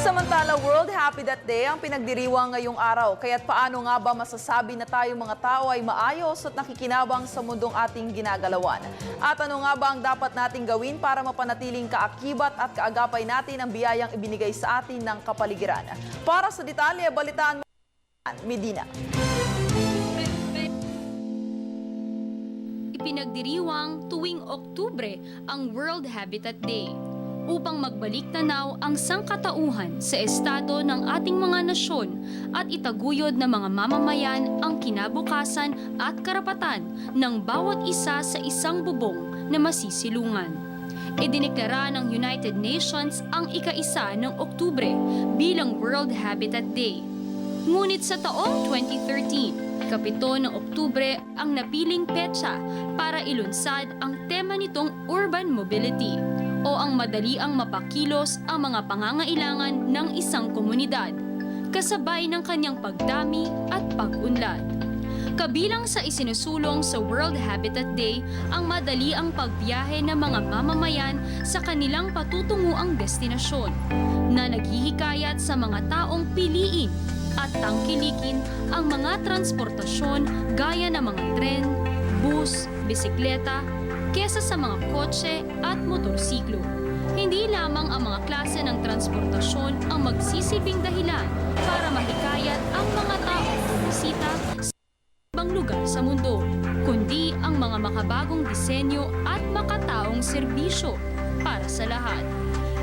Samantala, World Habitat Day ang pinagdiriwang ngayong araw. Kaya't paano nga ba masasabi na tayong mga tao ay maayos at nakikinabang sa mundong ating ginagalawan? At ano nga ba ang dapat nating gawin para mapanatiling kaakibat at kaagapay natin ang biyayang ibinigay sa atin ng kapaligiran? Para sa detalye, balitaan mo, Medina. Ipinagdiriwang tuwing Oktubre ang World Habitat Day upang magbalik tanaw ang sangkatauhan sa estado ng ating mga nasyon at itaguyod ng mga mamamayan ang kinabukasan at karapatan ng bawat isa sa isang bubong na masisilungan. Idineklara ng United Nations ang ika-1 ng Oktubre bilang World Habitat Day. Ngunit sa taong 2013, ika-7 ng Oktubre ang napiling petsa para ilunsad ang tema nitong urban mobility o ang madaliang mapakilos ang mga pangangailangan ng isang komunidad, kasabay ng kanyang pagdami at pag-unlad. Kabilang sa isinusulong sa World Habitat Day ang madaliang pagbiyahe ng mga mamamayan sa kanilang patutunguang destinasyon, na naghihikayat sa mga taong piliin at tangkilikin ang mga transportasyon gaya ng mga tren, bus, bisikleta, kesa sa mga kotse at motorsiklo. Hindi lamang ang mga klase ng transportasyon ang magsisilbing dahilan para mahikayat ang mga taong bumisita sa ibang lugar sa mundo, kundi ang mga makabagong disenyo at makataong serbisyo para sa lahat.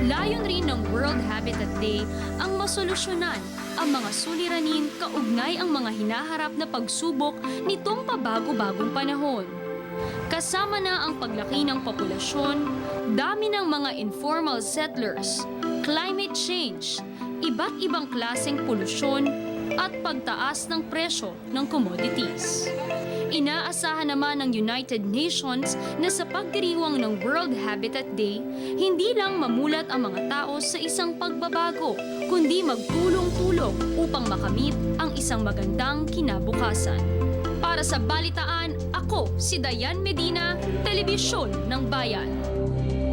Layon rin ng World Habitat Day ang masolusyonan ang mga suliranin kaugnay ang mga hinaharap na pagsubok nitong pabago-bagong panahon. Kasama na ang paglaki ng populasyon, dami ng mga informal settlers, climate change, iba't ibang klaseng polusyon, at pagtaas ng presyo ng commodities. Inaasahan naman ng United Nations na sa pagdiriwang ng World Habitat Day, hindi lang mamulat ang mga tao sa isang pagbabago, kundi magtulong-tulong upang makamit ang isang magandang kinabukasan. Para sa balitaan, ako si Dayan Medina, Telebisyon ng Bayan.